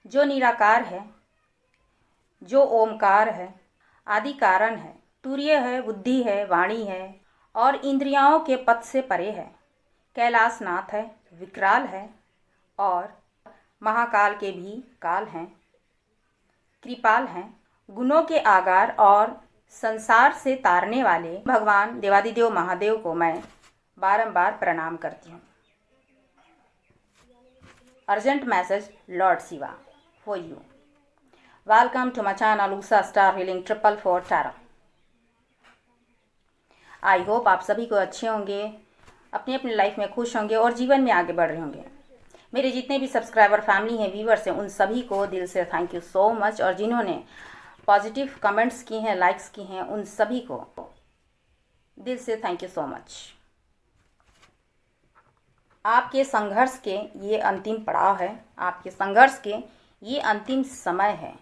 जो निराकार है, जो ओमकार है, आदि कारण है, तुर्य है, बुद्धि है, वाणी है और इंद्रियों के पथ से परे है, कैलाशनाथ है, विकराल है और महाकाल के भी काल हैं, कृपाल हैं, गुणों के आगार और संसार से तारने वाले भगवान देवादिदेव महादेव को मैं बारंबार प्रणाम करती हूँ। Urgent message lord Shiva for you. Welcome to my channel Usha star healing 444 tarot. I hope आप सभी को अच्छे होंगे, अपनी अपनी लाइफ में खुश होंगे और जीवन में आगे बढ़ रहे होंगे। मेरे जितने भी सब्सक्राइबर फैमिली हैं, व्यूवर्स हैं, उन सभी को दिल से थैंक यू सो मच। और जिन्होंने पॉजिटिव कमेंट्स की हैं, लाइक्स की हैं, उन सभी को दिल से थैंक यू सो मच। आपके संघर्ष के ये अंतिम पड़ाव है, आपके संघर्ष के ये अंतिम समय है,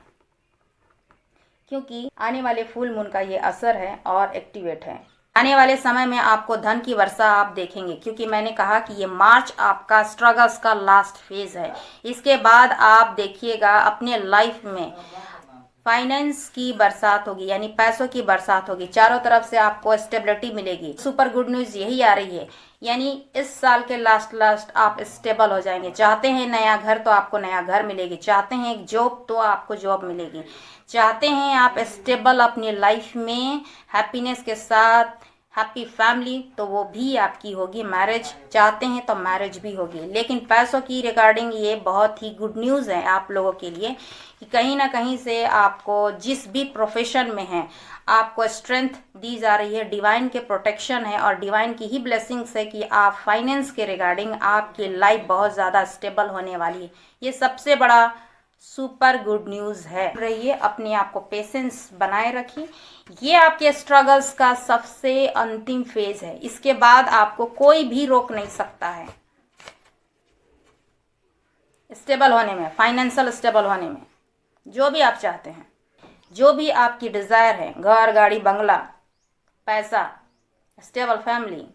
क्योंकि आने वाले फुल मून का ये असर है और एक्टिवेट है। आने वाले समय में आपको धन की वर्षा आप देखेंगे, क्योंकि मैंने कहा कि ये मार्च आपका स्ट्रगल्स का लास्ट फेज है। इसके बाद आप देखिएगा अपने लाइफ में फाइनेंस की बरसात होगी, यानी पैसों की बरसात होगी। चारों तरफ से आपको स्टेबिलिटी मिलेगी। सुपर गुड न्यूज़ यही आ रही है, यानी इस साल के लास्ट आप स्टेबल हो जाएंगे। चाहते हैं नया घर तो आपको नया घर मिलेगी, चाहते हैं एक जॉब तो आपको जॉब मिलेगी, चाहते हैं आप स्टेबल अपनी लाइफ में हैप्पीनेस के साथ हैप्पी फैमिली तो वो भी आपकी होगी। मैरिज चाहते हैं तो मैरिज भी होगी। लेकिन पैसों की रिगार्डिंग ये बहुत ही गुड न्यूज़ है आप लोगों के लिए कि कहीं ना कहीं से आपको जिस भी प्रोफेशन में है आपको स्ट्रेंथ दी जा रही है। डिवाइन के प्रोटेक्शन है और डिवाइन की ही ब्लेसिंग्स है कि आप फाइनेंस के रिगार्डिंग आपकी लाइफ बहुत ज़्यादा स्टेबल होने वाली है। ये सबसे बड़ा सुपर गुड न्यूज़ है। रहिए, अपने आप को पेशेंस बनाए रखिए। ये आपके स्ट्रगल्स का सबसे अंतिम फेज है। इसके बाद आपको कोई भी रोक नहीं सकता है स्टेबल होने में, फाइनेंशियल स्टेबल होने में। जो भी आप चाहते हैं, जो भी आपकी डिज़ायर है, घर, गाड़ी, बंगला, पैसा, स्टेबल फैमिली,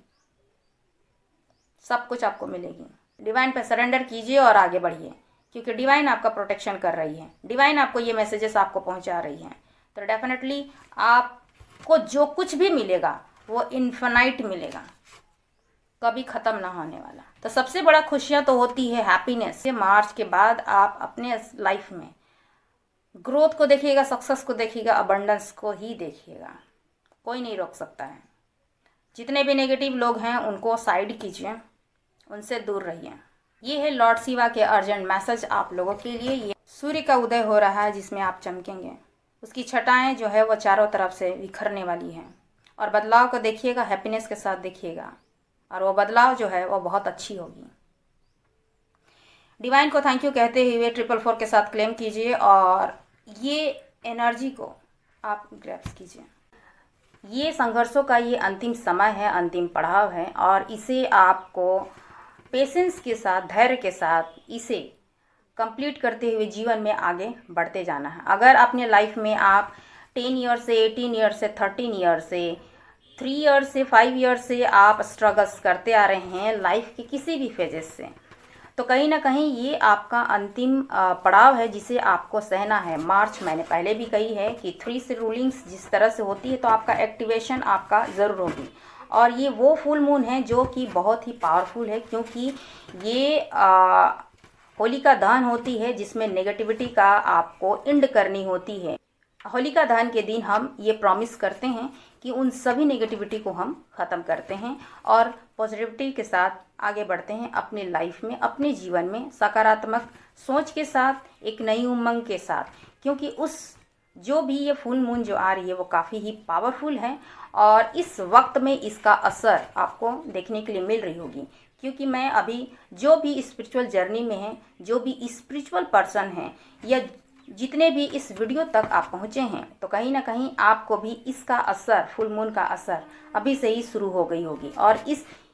सब कुछ आपको मिलेगी। डिवाइन पे सरेंडर कीजिए और आगे बढ़िए, क्योंकि डिवाइन आपका प्रोटेक्शन कर रही है। डिवाइन आपको ये मैसेजेस आपको पहुंचा रही हैं। तो डेफिनेटली आपको जो कुछ भी मिलेगा वो इन्फिनाइट मिलेगा, कभी ख़त्म ना होने वाला। तो सबसे बड़ा खुशियाँ तो होती है हैप्पीनेस। मार्च के बाद आप अपने लाइफ में ग्रोथ को देखिएगा, सक्सेस को देखिएगा, अबंडेंस को ही देखिएगा। कोई नहीं रोक सकता है। जितने भी नेगेटिव लोग हैं उनको साइड कीजिए, उनसे दूर रहिए। ये है लॉर्ड शिवा के अर्जेंट मैसेज आप लोगों के लिए। ये सूर्य का उदय हो रहा है जिसमें आप चमकेंगे। उसकी छटाएं जो है वो चारों तरफ से बिखरने वाली हैं और बदलाव को देखिएगा, हैप्पीनेस के साथ देखिएगा और वो बदलाव जो है वो बहुत अच्छी होगी। डिवाइन को थैंक यू कहते हुए 444 के साथ क्लेम कीजिए और ये एनर्जी को आप ग्रैप्स कीजिए। ये संघर्षों का ये अंतिम समय है, अंतिम पड़ाव है और इसे आपको पेशेंस के साथ, धैर्य के साथ इसे कंप्लीट करते हुए जीवन में आगे बढ़ते जाना है। अगर अपने लाइफ में आप 10 ईयर से, 18 ईयर से, 13 ईयर से, 3 ईयर से, 5 ईयर से आप स्ट्रगल्स करते आ रहे हैं लाइफ के किसी भी फेजेस से, तो कहीं ना कहीं ये आपका अंतिम पड़ाव है जिसे आपको सहना है। मार्च मैंने पहले भी कही है कि 3 से रूलिंग्स जिस तरह से होती है तो आपका एक्टिवेशन आपका ज़रूर होगी। और ये वो फुल मून है जो कि बहुत ही पावरफुल है, क्योंकि ये होलिका दहन होती है जिसमें नेगेटिविटी का आपको एंड करनी होती है। होलिका दहन के दिन हम ये प्रॉमिस करते हैं कि उन सभी नेगेटिविटी को हम ख़त्म करते हैं और पॉजिटिविटी के साथ आगे बढ़ते हैं अपनी लाइफ में, अपने जीवन में सकारात्मक सोच के साथ, एक नई उमंग के साथ। क्योंकि उस जो भी ये फुल मून जो आ रही है वो काफ़ी ही पावरफुल है और इस वक्त में इसका असर आपको देखने के लिए मिल रही होगी। क्योंकि मैं अभी जो भी स्पिरिचुअल जर्नी में है, जो भी स्पिरिचुअल पर्सन हैं या जितने भी इस वीडियो तक आप पहुँचे हैं, तो कहीं ना कहीं आपको भी इसका असर, फुल मून का असर अभी से ही शुरू हो गई होगी और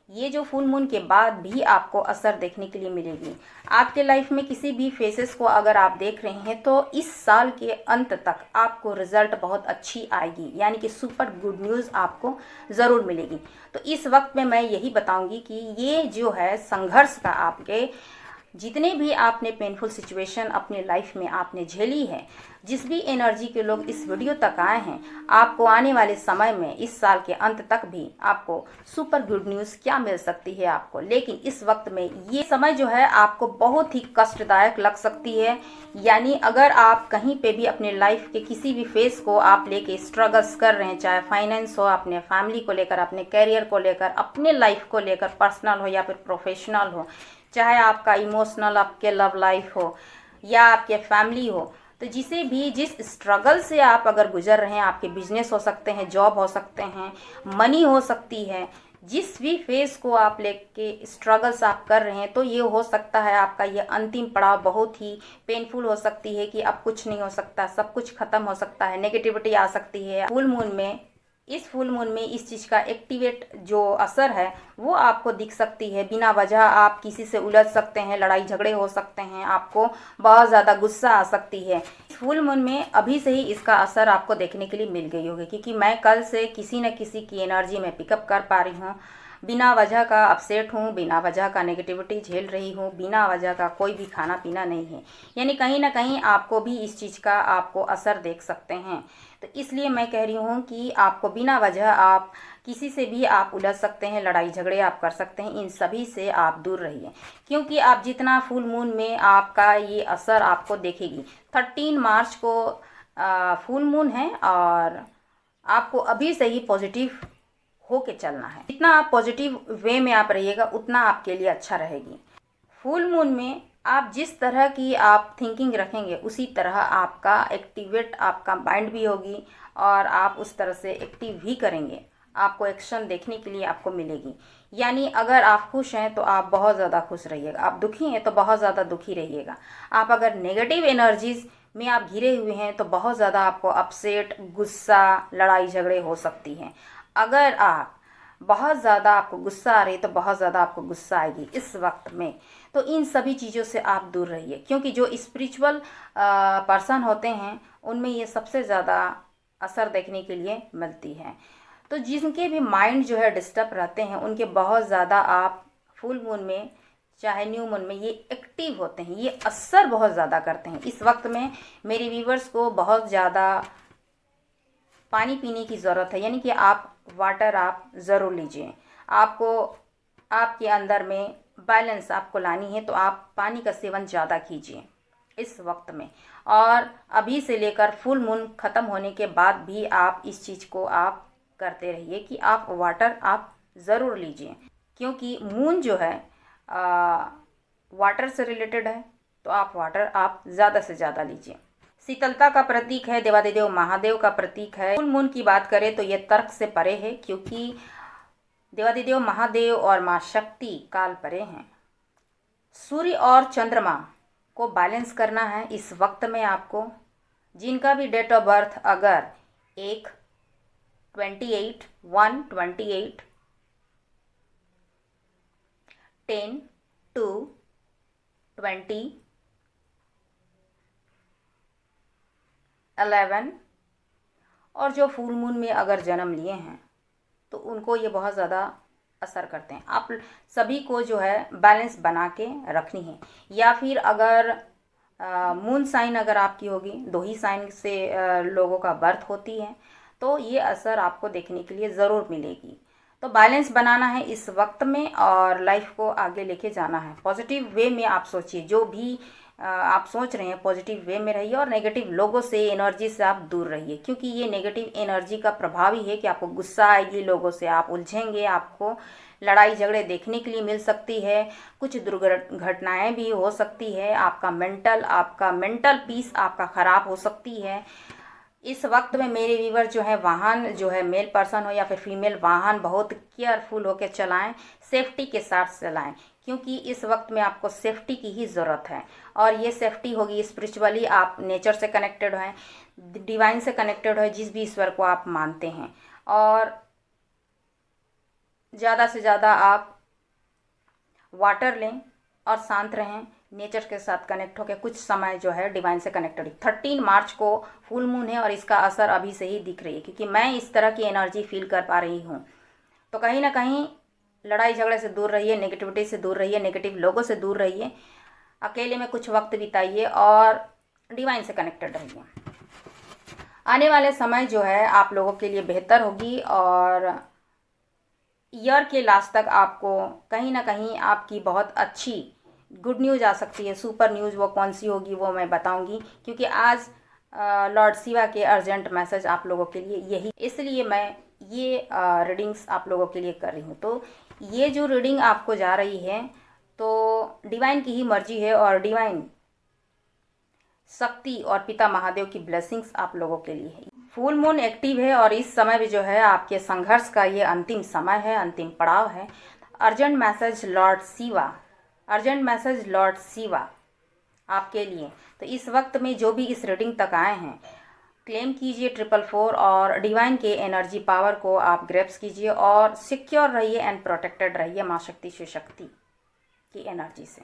ये जो फुल मून के बाद भी आपको असर देखने के लिए मिलेगी। आपके लाइफ में किसी भी फेसेस को अगर आप देख रहे हैं तो इस साल के अंत तक आपको रिजल्ट बहुत अच्छी आएगी, यानी कि सुपर गुड न्यूज़ आपको ज़रूर मिलेगी। तो इस वक्त में मैं यही बताऊंगी कि ये जो है संघर्ष का आपके जितने भी आपने पेनफुल सिचुएशन अपने लाइफ में आपने झेली है, जिस भी एनर्जी के लोग इस वीडियो तक आए हैं, आपको आने वाले समय में इस साल के अंत तक भी आपको सुपर गुड न्यूज़ क्या मिल सकती है आपको। लेकिन इस वक्त में ये समय जो है आपको बहुत ही कष्टदायक लग सकती है। यानी अगर आप कहीं पे भी अपने लाइफ के किसी भी फेस को आप लेके स्ट्रगल्स कर रहे हैं, चाहे फाइनेंस हो, अपने फैमिली को लेकर, अपने कैरियर को लेकर, अपने लाइफ को लेकर, पर्सनल हो या फिर प्रोफेशनल हो, चाहे आपका इमोशनल आपके लव लाइफ हो या आपके फैमिली हो, तो जिसे भी जिस स्ट्रगल से आप अगर गुजर रहे हैं, आपके बिजनेस हो सकते हैं, जॉब हो सकते हैं, मनी हो सकती है, जिस भी फेज को आप लेके स्ट्रगल्स आप कर रहे हैं, तो ये हो सकता है आपका ये अंतिम पड़ाव बहुत ही पेनफुल हो सकती है कि अब कुछ नहीं हो सकता, सब कुछ खत्म हो सकता है, नेगेटिविटी आ सकती है। फुल मून में, इस फुल मून में इस चीज़ का एक्टिवेट जो असर है वो आपको दिख सकती है। बिना वजह आप किसी से उलझ सकते हैं, लड़ाई झगड़े हो सकते हैं, आपको बहुत ज़्यादा गुस्सा आ सकती है। फुल मून में अभी से ही इसका असर आपको देखने के लिए मिल गई होगी, क्योंकि मैं कल से किसी न किसी की एनर्जी में पिकअप कर पा रही हूँ। बिना वजह का अपसेट हूँ, बिना वजह का नेगेटिविटी झेल रही हूँ, बिना वजह का कोई भी खाना पीना नहीं है। यानी कहीं ना कहीं आपको भी इस चीज़ का आपको असर देख सकते हैं। तो इसलिए मैं कह रही हूँ कि आपको बिना वजह आप किसी से भी आप उलझ सकते हैं, लड़ाई झगड़े आप कर सकते हैं, इन सभी से आप दूर रहिए। क्योंकि आप जितना फुल मून में आपका ये असर आपको देखेगी। 13 मार्च को फुल मून है और आपको अभी से ही पॉजिटिव होके चलना है। जितना आप पॉजिटिव वे में आप रहिएगा उतना आपके लिए अच्छा रहेगी। फुल मून में आप जिस तरह की आप थिंकिंग रखेंगे उसी तरह आपका एक्टिवेट आपका माइंड भी होगी और आप उस तरह से एक्टिव भी करेंगे, आपको एक्शन देखने के लिए आपको मिलेगी। यानी अगर आप खुश हैं तो आप बहुत ज़्यादा खुश रहिएगा, आप दुखी हैं तो बहुत ज़्यादा दुखी रहिएगा। आप अगर नेगेटिव एनर्जीज में आप घिरे हुए हैं तो बहुत ज़्यादा आपको अपसेट, गुस्सा, लड़ाई झगड़े हो सकती हैं। अगर आप बहुत ज़्यादा आपको गुस्सा आ रही तो बहुत ज़्यादा आपको गुस्सा आएगी इस वक्त में। तो इन सभी चीज़ों से आप दूर रहिए, क्योंकि जो स्पिरिचुअल पर्सन होते हैं उनमें ये सबसे ज़्यादा असर देखने के लिए मिलती है। तो जिनके भी माइंड जो है डिस्टर्ब रहते हैं उनके बहुत ज़्यादा आप फुल मून में चाहे न्यू मून में ये एक्टिव होते हैं, ये असर बहुत ज़्यादा करते हैं। इस वक्त में मेरे व्यूवर्स को बहुत ज़्यादा पानी पीने की ज़रूरत है, यानी कि आप वाटर आप ज़रूर लीजिए। आपको आपके अंदर में बैलेंस आपको लानी है तो आप पानी का सेवन ज़्यादा कीजिए इस वक्त में। और अभी से लेकर फुल मून ख़त्म होने के बाद भी आप इस चीज़ को आप करते रहिए कि आप वाटर आप ज़रूर लीजिए, क्योंकि मून जो है वाटर से रिलेटेड है, तो आप वाटर आप ज़्यादा से ज़्यादा लीजिए। शीतलता का प्रतीक है, देवादिदेव महादेव का प्रतीक है। फुल मून की बात करें तो ये तर्क से परे है, क्योंकि देवादिदेव महादेव और माँ शक्ति काल परे हैं। सूर्य और चंद्रमा को बैलेंस करना है इस वक्त में आपको। जिनका भी डेट ऑफ बर्थ अगर 1/28, 1/28, 10, 2, 20, 11 और जो फुल मून में अगर जन्म लिए हैं तो उनको ये बहुत ज़्यादा असर करते हैं। आप सभी को जो है बैलेंस बना के रखनी है। या फिर अगर मून साइन अगर आपकी होगी, 2 ही साइन से लोगों का बर्थ होती है, तो ये असर आपको देखने के लिए ज़रूर मिलेगी। तो बैलेंस बनाना है इस वक्त में और लाइफ को आगे लेके जाना है। पॉजिटिव वे में आप सोचिए, जो भी आप सोच रहे हैं पॉजिटिव वे में रहिए और नेगेटिव लोगों से, एनर्जी से आप दूर रहिए, क्योंकि ये नेगेटिव एनर्जी का प्रभाव ही है कि आपको गुस्सा आएगी, लोगों से आप उलझेंगे, आपको लड़ाई झगड़े देखने के लिए मिल सकती है, कुछ दुर्घटनाएं भी हो सकती है, आपका मेंटल पीस आपका ख़राब हो सकती है। इस वक्त में मेरे व्यूवर जो है वाहन जो है मेल पर्सन हो या फिर फीमेल, वाहन बहुत केयरफुल होकर चलाएं, सेफ्टी के साथ चलाएं, क्योंकि इस वक्त में आपको सेफ्टी की ही ज़रूरत है। और ये सेफ्टी होगी स्पिरिचुअली, आप नेचर से कनेक्टेड हैं, डिवाइन से कनेक्टेड है, जिस भी ईश्वर को आप मानते हैं। और ज़्यादा से ज़्यादा आप वाटर लें और शांत रहें, नेचर के साथ कनेक्ट होकर कुछ समय जो है डिवाइन से कनेक्टेड। 13 मार्च को फुल मून है और इसका असर अभी से ही दिख रही है, क्योंकि मैं इस तरह की एनर्जी फील कर पा रही हूँ। तो कहीं ना कहीं लड़ाई झगड़े से दूर रहिए, नेगेटिविटी से दूर रहिए, नेगेटिव लोगों से दूर रहिए। अकेले में कुछ वक्त बिताइए और डिवाइन से कनेक्टेड रहिए। आने वाले समय जो है आप लोगों के लिए बेहतर होगी और ईयर के लास्ट तक आपको कहीं ना कहीं आपकी बहुत अच्छी गुड न्यूज़ आ सकती है। सुपर न्यूज़ वो कौन सी होगी वो मैं बताऊंगी, क्योंकि आज लॉर्ड शिवा के अर्जेंट मैसेज आप लोगों के लिए यही, इसलिए मैं ये रीडिंग्स आप लोगों के लिए कर रही हूँ। तो ये जो रीडिंग आपको जा रही है तो डिवाइन की ही मर्जी है और डिवाइन शक्ति और पिता महादेव की ब्लेसिंग्स आप लोगों के लिए है। फुल मून एक्टिव है और इस समय भी जो है आपके संघर्ष का ये अंतिम समय है, अंतिम पड़ाव है। Urgent message lord Shiva, urgent message lord Shiva आपके लिए। तो इस वक्त में जो भी इस रीडिंग तक आए हैं, क्लेम कीजिए 444 और डिवाइन के एनर्जी पावर को आप ग्रैप्स कीजिए और सिक्योर रहिए एंड प्रोटेक्टेड रहिए। माँ शक्ति शिव शक्ति की एनर्जी से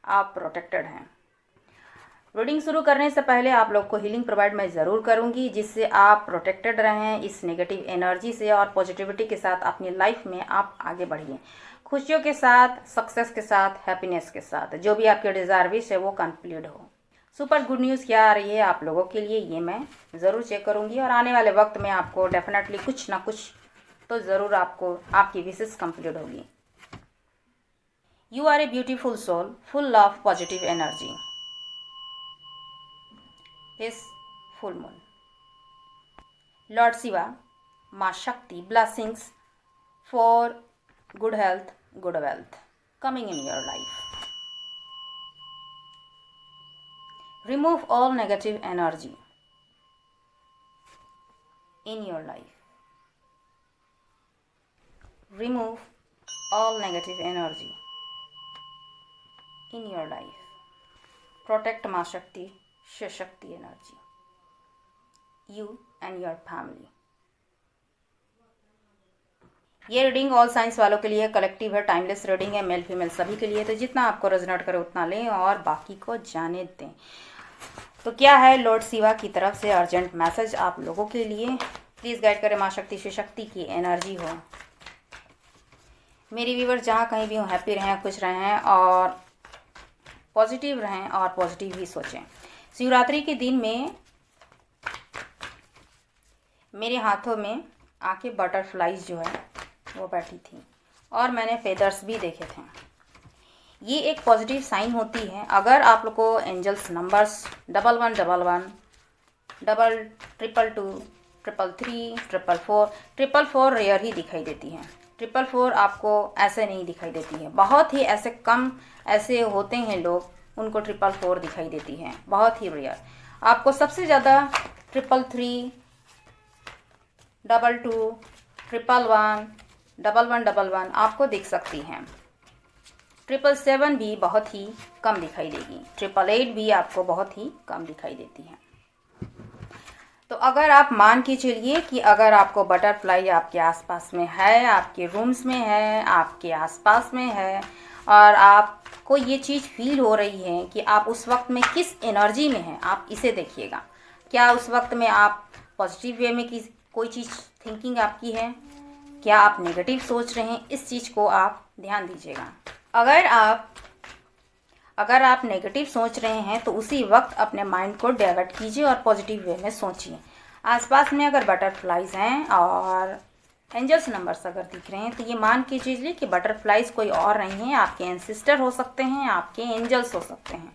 आप प्रोटेक्टेड हैं। रीडिंग शुरू करने से पहले आप लोग को हीलिंग प्रोवाइड मैं ज़रूर करूंगी, जिससे आप प्रोटेक्टेड रहें इस नेगेटिव एनर्जी से और पॉजिटिविटी के साथ अपनी लाइफ में आप आगे बढ़िए, खुशियों के साथ, सक्सेस के साथ, हैप्पीनेस के साथ। जो भी आपके डिज़ायर विश है वो कंप्लीट हो। सुपर गुड न्यूज़ क्या आ रही है आप लोगों के लिए ये मैं ज़रूर चेक करूंगी और आने वाले वक्त में आपको डेफिनेटली कुछ ना कुछ तो ज़रूर आपको आपकी विशेष कंप्लीट होगी। You are a beautiful soul full of positive energy. इस फुल मून लॉर्ड शिवा, माँ Shakti blessings for good health, good wealth coming in your life. Remove all negative energy in your life. Remove all negative energy in your life. Protect Ma Shakti, Shiv Shakti energy. You and your family. ये reading all science वालों के लिए collective है, timeless reading है, male female सभी के लिए। तो जितना आपको रेजोनेट करे उतना लें और बाकी को जाने दें। तो क्या है लॉर्ड शिवा की तरफ से अर्जेंट मैसेज आप लोगों के लिए? प्लीज़ गाइड करें माँ शक्ति शिव शक्ति की एनर्जी हो। मेरी व्यूअर्स जहाँ कहीं भी हो हैप्पी रहें, खुश रहें और पॉजिटिव रहें और पॉजिटिव ही सोचें। शिवरात्रि के दिन में मेरे हाथों में आके बटरफ्लाइज जो है वो बैठी थी और मैंने फेदर्स भी देखे थे। ये एक पॉजिटिव साइन होती है। अगर आप लोग को एंजल्स नंबर्स 1111, 222, 333, 444, 444 रेयर ही दिखाई देती है। 444 आपको ऐसे नहीं दिखाई देती है। बहुत ही ऐसे कम ऐसे होते हैं लोग, उनको 444 दिखाई देती है, बहुत ही रेयर। आपको सबसे ज़्यादा 333, 22, 111, 1111 आपको दिख सकती हैं। 777 भी बहुत ही कम दिखाई देगी। 888 भी आपको बहुत ही कम दिखाई देती है। तो अगर आप मान के चलिए कि अगर आपको बटरफ्लाई आपके आसपास में है, आपके रूम्स में है, आपके आसपास में है और आपको ये चीज़ फील हो रही है कि आप उस वक्त में किस एनर्जी में हैं, आप इसे देखिएगा। क्या उस वक्त में आप पॉजिटिव वे में कोई चीज़ थिंकिंग आपकी है? क्या आप नेगेटिव सोच रहे हैं? इस चीज़ को आप ध्यान दीजिएगा। अगर आप नेगेटिव सोच रहे हैं तो उसी वक्त अपने माइंड को डाइवर्ट कीजिए और पॉजिटिव वे में सोचिए। आसपास में अगर बटरफ्लाइज हैं और एंजल्स नंबर्स अगर दिख रहे हैं तो ये मान के चलिए कि बटरफ्लाइज कोई और नहीं है, आपके एंसिस्टर हो सकते हैं, आपके एंजल्स हो सकते हैं,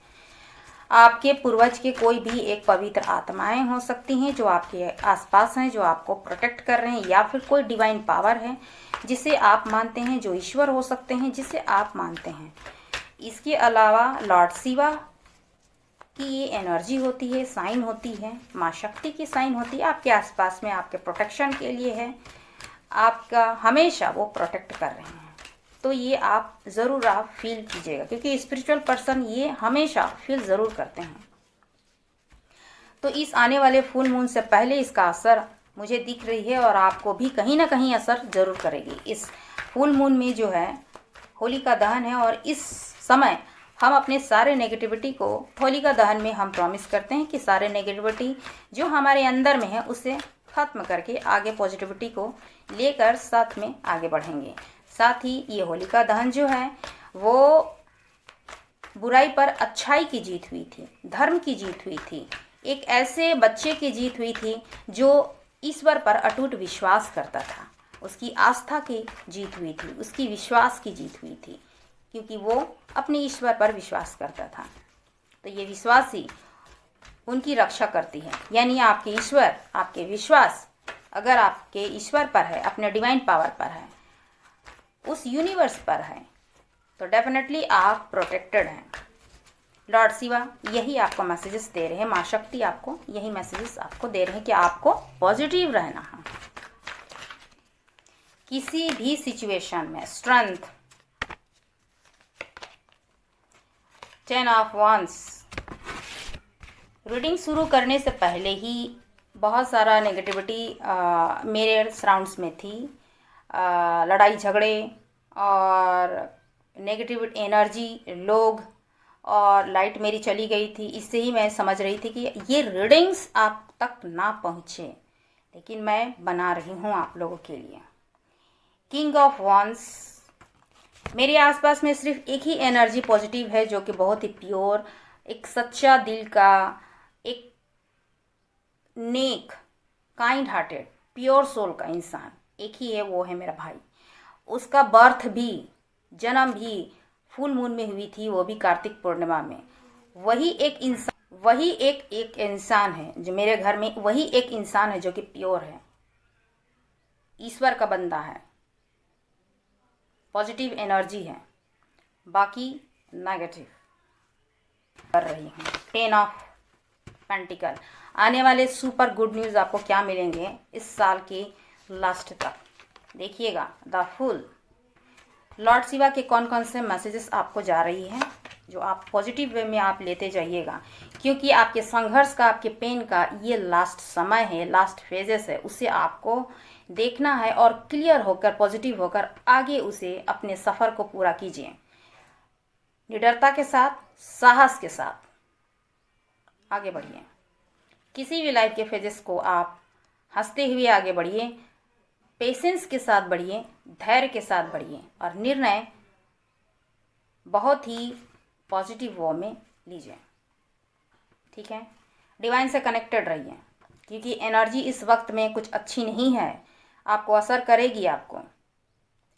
आपके पूर्वज के कोई भी एक पवित्र आत्माएं हो सकती हैं जो आपके आसपास हैं, जो आपको प्रोटेक्ट कर रहे हैं, या फिर कोई डिवाइन पावर है जिसे आप मानते हैं, जो ईश्वर हो सकते हैं जिसे आप मानते हैं। इसके अलावा लॉर्ड शिवा की ये एनर्जी होती है, साइन होती है, माँ शक्ति की साइन होती है, आपके आसपास में आपके प्रोटेक्शन के लिए है, आपका हमेशा वो प्रोटेक्ट कर रहे हैं। तो ये आप ज़रूर आप फील कीजिएगा, क्योंकि स्पिरिचुअल पर्सन ये हमेशा फील ज़रूर करते हैं। तो इस आने वाले फुल मून से पहले इसका असर मुझे दिख रही है और आपको भी कहीं ना कहीं असर ज़रूर करेगी। इस फुल मून में जो है होलिका दहन है और इस समय हम अपने सारे नेगेटिविटी को होलिका दहन में हम प्रॉमिस करते हैं कि सारे नेगेटिविटी जो हमारे अंदर में है उसे ख़त्म करके आगे पॉजिटिविटी को लेकर साथ में आगे बढ़ेंगे। साथ ही ये होलिका दहन जो है वो बुराई पर अच्छाई की जीत हुई थी, धर्म की जीत हुई थी, एक ऐसे बच्चे की जीत हुई थी जो ईश्वर पर अटूट विश्वास करता था। उसकी आस्था की जीत हुई थी, उसकी विश्वास की जीत हुई थी, क्योंकि वो अपने ईश्वर पर विश्वास करता था। तो ये विश्वास ही उनकी रक्षा करती है। यानी आपके ईश्वर, आपके विश्वास अगर आपके ईश्वर पर है, अपने डिवाइन पावर पर है, उस यूनिवर्स पर है, तो डेफिनेटली आप प्रोटेक्टेड हैं। लॉर्ड शिवा यही आपको मैसेजेस दे रहे हैं, माँ शक्ति आपको यही मैसेजेस आपको दे रहे हैं कि आपको पॉजिटिव रहना है। किसी भी सिचुएशन में स्ट्रेंथ, 10 ऑफ वांड्स। रीडिंग शुरू करने से पहले ही बहुत सारा नेगेटिविटी मेरे सराउंड्स में थी, लड़ाई झगड़े और नेगेटिव एनर्जी, लोग, और लाइट मेरी चली गई थी। इससे ही मैं समझ रही थी कि ये रीडिंग्स आप तक ना पहुँचे, लेकिन मैं बना रही हूँ आप लोगों के लिए। किंग ऑफ वांड्स, मेरे आसपास में सिर्फ एक ही एनर्जी पॉजिटिव है जो कि बहुत ही प्योर, एक सच्चा दिल का, एक नेक, काइंड हार्टेड, प्योर सोल का इंसान एक ही है, वो है मेरा भाई। उसका बर्थ भी, जन्म भी फुल मून में हुई थी, वो भी कार्तिक पूर्णिमा में। वही एक इंसान है जो मेरे घर में, वही एक इंसान है जो कि प्योर है, ईश्वर का बंदा है, पॉजिटिव एनर्जी है, बाकी नेगेटिव कर रही हूँ। 10 ऑफ पेंटिकल, आने वाले सुपर गुड न्यूज़ आपको क्या मिलेंगे इस साल के लास्ट तक, देखिएगा। द फुल, लॉर्ड शिवा के कौन कौन से मैसेजेस आपको जा रही हैं जो आप पॉजिटिव वे में आप लेते जाइएगा, क्योंकि आपके संघर्ष का, आपके पेन का ये लास्ट समय है, लास्ट फेजेस है, उसे आपको देखना है और क्लियर होकर, पॉजिटिव होकर आगे उसे अपने सफ़र को पूरा कीजिए। निडरता के साथ, साहस के साथ आगे बढ़िए। किसी भी लाइफ के फेजेस को आप हंसते हुए आगे बढ़िए, पेशेंस के साथ बढ़िए, धैर्य के साथ बढ़िए और निर्णय बहुत ही पॉजिटिव वे में लीजिए, ठीक है। डिवाइन से कनेक्टेड रहिए, क्योंकि एनर्जी इस वक्त में कुछ अच्छी नहीं है, आपको असर करेगी आपको,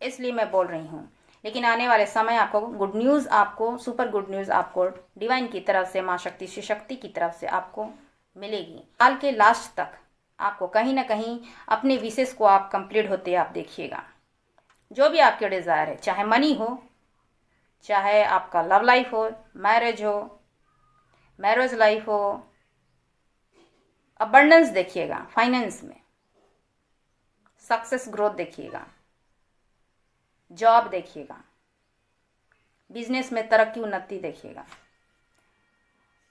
इसलिए मैं बोल रही हूँ। लेकिन आने वाले समय आपको गुड न्यूज़, आपको सुपर गुड न्यूज़ आपको डिवाइन की तरफ से, माँ शक्ति, शिव शक्ति की तरफ से आपको मिलेगी। साल के लास्ट तक आपको कहीं ना कहीं अपने विशेष को आप कंप्लीट होते आप देखिएगा। जो भी आपके डिज़ायर है, चाहे मनी हो, चाहे आपका लव लाइफ हो, मैरिज हो, मैरिज लाइफ हो, अबंडेंस देखिएगा, फाइनेंस में सक्सेस ग्रोथ देखिएगा, जॉब देखिएगा, बिजनेस में तरक्की उन्नति देखिएगा।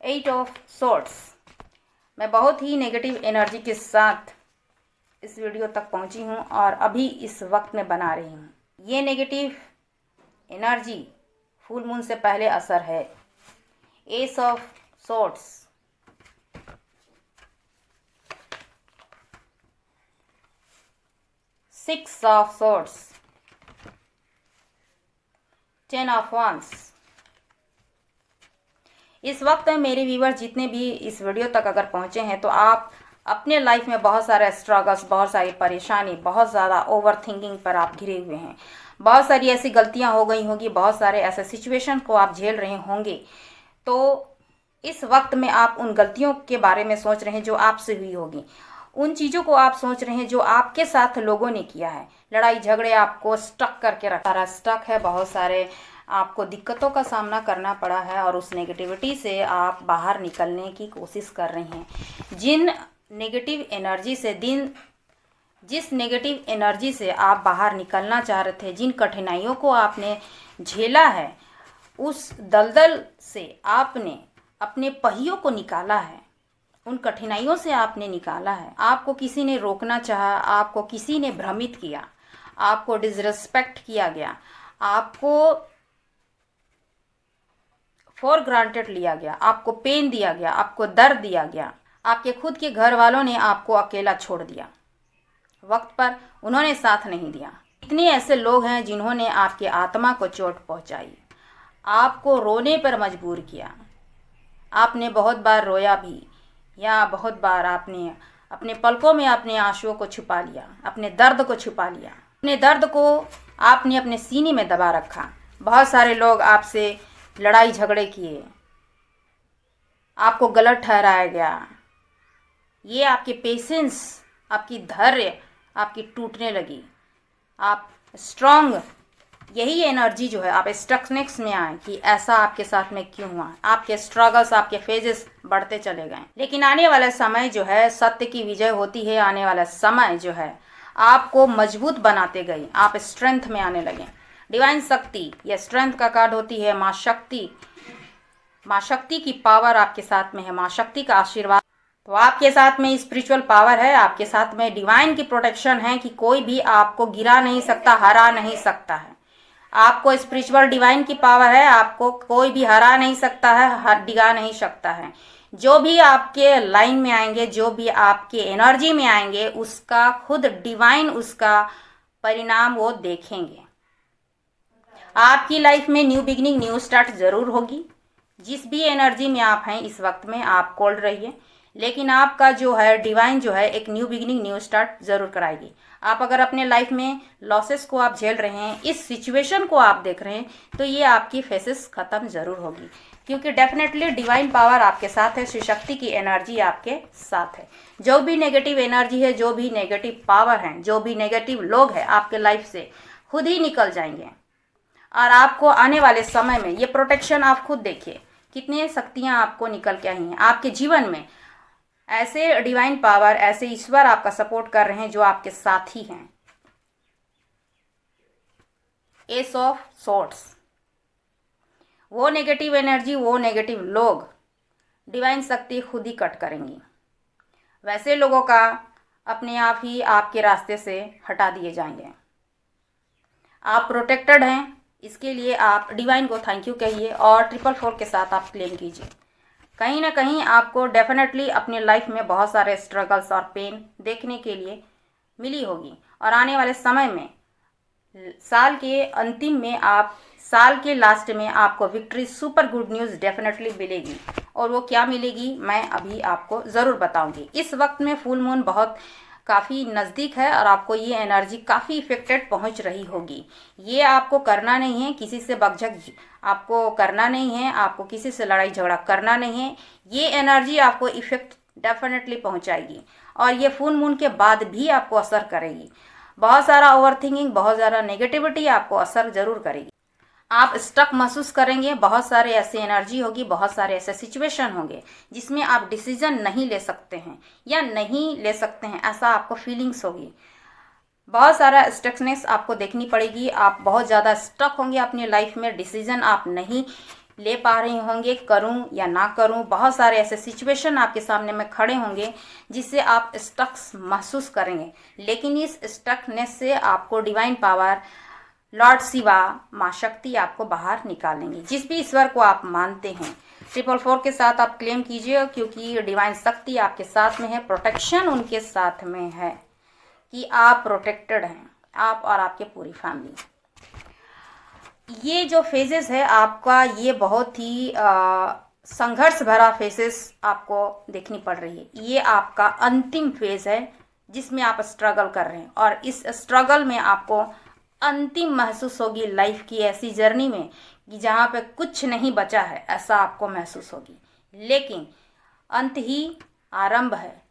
8 ऑफ सोर्ड्स, मैं बहुत ही नेगेटिव एनर्जी के साथ इस वीडियो तक पहुंची हूं और अभी इस वक्त में बना रही हूं। ये नेगेटिव एनर्जी फुल मून से पहले असर है। S of swords, 6 of swords, 10 of wands. इस वक्त मेरे व्यूअर्स जितने भी इस वीडियो तक अगर पहुंचे हैं, तो आप अपने लाइफ में बहुत सारे स्ट्रगल्स, बहुत सारी परेशानी, बहुत ज़्यादा ओवर थिंकिंग पर आप घिरे हुए हैं, बहुत सारी ऐसी गलतियां हो गई होंगी, बहुत सारे ऐसे सिचुएशन को आप झेल रहे होंगे। तो इस वक्त में आप उन गलतियों के बारे में सोच रहे हैं जो आपसे हुई होगी, उन चीज़ों को आप सोच रहे हैं जो आपके साथ लोगों ने किया है। लड़ाई झगड़े आपको स्टक करके रखा, सारा स्टक है, बहुत सारे आपको दिक्कतों का सामना करना पड़ा है और उस नेगेटिविटी से आप बाहर निकलने की कोशिश कर रहे हैं। जिस नेगेटिव एनर्जी से आप बाहर निकलना चाह रहे थे, जिन कठिनाइयों को आपने झेला है, उस दलदल से आपने अपने पहियों को निकाला है, उन कठिनाइयों से आपने निकाला है। आपको किसी ने रोकना चाहा, आपको किसी ने भ्रमित किया, आपको डिसरिस्पेक्ट किया गया, आपको फॉर ग्रांटेड लिया गया, आपको पेन दिया गया, आपको दर्द दिया गया, आपके खुद के घर वालों ने आपको अकेला छोड़ दिया, वक्त पर उन्होंने साथ नहीं दिया। इतने ऐसे लोग हैं जिन्होंने आपके आत्मा को चोट पहुंचाई, आपको रोने पर मजबूर किया। आपने बहुत बार रोया भी, या बहुत बार आपने अपने पलकों में अपने आंसुओं को छुपा लिया, अपने दर्द को छुपा लिया, अपने दर्द को आपने अपने सीने में दबा रखा। बहुत सारे लोग आपसे लड़ाई झगड़े किए, आपको गलत ठहराया गया। ये आपके पेशेंस, आपकी धैर्य आपकी टूटने लगी। आप स्ट्रांग, यही एनर्जी जो है, आप स्टकनेस में आए कि ऐसा आपके साथ में क्यों हुआ। आपके स्ट्रगल्स, आपके फेजेस बढ़ते चले गए। लेकिन आने वाला समय जो है सत्य की विजय होती है। आने वाला समय जो है आपको मजबूत बनाते गई, आप स्ट्रेंथ में आने लगे। डिवाइन शक्ति, यह स्ट्रेंथ का कार्ड होती है। माँ शक्ति, माँ शक्ति की पावर आपके साथ में है, माँ शक्ति का आशीर्वाद। तो आपके साथ में स्पिरिचुअल पावर है, आपके साथ में डिवाइन की प्रोटेक्शन है कि कोई भी आपको गिरा नहीं सकता, हरा नहीं सकता है। आपको स्पिरिचुअल डिवाइन की पावर है, आपको कोई भी हरा नहीं सकता है, डिगा नहीं सकता है। जो भी आपके लाइन में आएंगे, जो भी आपके एनर्जी में आएंगे, उसका खुद डिवाइन उसका परिणाम वो देखेंगे। आपकी लाइफ में न्यू बिगिनिंग, न्यू स्टार्ट जरूर होगी। जिस भी एनर्जी में आप हैं इस वक्त में, आप कोल्ड रहिए, लेकिन आपका जो है डिवाइन जो है एक न्यू बिगिनिंग, न्यू स्टार्ट जरूर कराएगी। आप अगर अपने लाइफ में लॉसेस को आप झेल रहे हैं, इस सिचुएशन को आप देख रहे हैं, तो ये आपकी फेसेस खत्म जरूर होगी, क्योंकि डेफिनेटली डिवाइन पावर आपके साथ है, शिव शक्ति की एनर्जी आपके साथ है। जो भी नेगेटिव एनर्जी है, जो भी नेगेटिव पावर है, जो भी नेगेटिव लोग हैं आपके लाइफ से खुद ही निकल जाएंगे। और आपको आने वाले समय में ये प्रोटेक्शन आप खुद देखिए, कितनी शक्तियां आपको निकल के आई हैं आपके जीवन में। ऐसे डिवाइन पावर, ऐसे ईश्वर आपका सपोर्ट कर रहे हैं जो आपके साथ ही हैं। एस ऑफ सॉर्ड्स, वो नेगेटिव एनर्जी, वो नेगेटिव लोग डिवाइन शक्ति खुद ही कट करेंगी। वैसे लोगों का अपने आप ही आपके रास्ते से हटा दिए जाएंगे। आप प्रोटेक्टेड हैं, इसके लिए आप डिवाइन को थैंक यू कहिए और 444 के साथ आप क्लेम कीजिए। कहीं ना कहीं आपको डेफिनेटली अपने लाइफ में बहुत सारे स्ट्रगल्स और पेन देखने के लिए मिली होगी, और आने वाले समय में साल के अंतिम में, आप साल के लास्ट में आपको victory, super good news definitely मिलेगी। और वो क्या मिलेगी मैं अभी आपको ज़रूर बताऊंगी। इस वक्त में फुल मून बहुत काफ़ी नज़दीक है और आपको ये एनर्जी काफ़ी इफेक्टेड पहुंच रही होगी। ये आपको करना नहीं है, किसी से बकझक आपको करना नहीं है, आपको किसी से लड़ाई झगड़ा करना नहीं है। ये एनर्जी आपको इफेक्ट डेफिनेटली पहुंचाएगी और ये फुल मून के बाद भी आपको असर करेगी। बहुत सारा ओवरथिंकिंग, बहुत ज़्यादा नेगेटिविटी आपको असर ज़रूर करेगी। आप स्टक महसूस करेंगे, बहुत सारे ऐसे एनर्जी होगी, बहुत सारे ऐसे सिचुएशन होंगे जिसमें आप डिसीजन नहीं ले सकते हैं या नहीं ले सकते हैं, ऐसा आपको फीलिंग्स होगी। बहुत सारा स्टकनेस आपको देखनी पड़ेगी। आप बहुत ज़्यादा स्टक होंगे अपनी लाइफ में, डिसीजन आप नहीं ले पा रहे होंगे, करूं या ना करूं। बहुत सारे ऐसे सिचुएशन आपके सामने में खड़े होंगे जिससे आप स्टक्स महसूस करेंगे। लेकिन इस स्टकनेस से आपको डिवाइन पावर, लॉर्ड शिवा, माँ शक्ति आपको बाहर निकालेंगी। जिस भी ईश्वर को आप मानते हैं 444 के साथ आप क्लेम कीजिए, क्योंकि डिवाइन शक्ति आपके साथ में है, प्रोटेक्शन उनके साथ में है कि आप प्रोटेक्टेड हैं, आप और आपके पूरी फैमिली। ये जो फेजेस है आपका, ये बहुत ही संघर्ष भरा फेजेस आपको देखनी पड़ रही है। ये आपका अंतिम फेज है जिसमें आप स्ट्रगल कर रहे हैं, और इस स्ट्रगल में आपको अंतिम महसूस होगी लाइफ की ऐसी जर्नी में कि जहाँ पे कुछ नहीं बचा है, ऐसा आपको महसूस होगी। लेकिन अंत ही आरंभ है,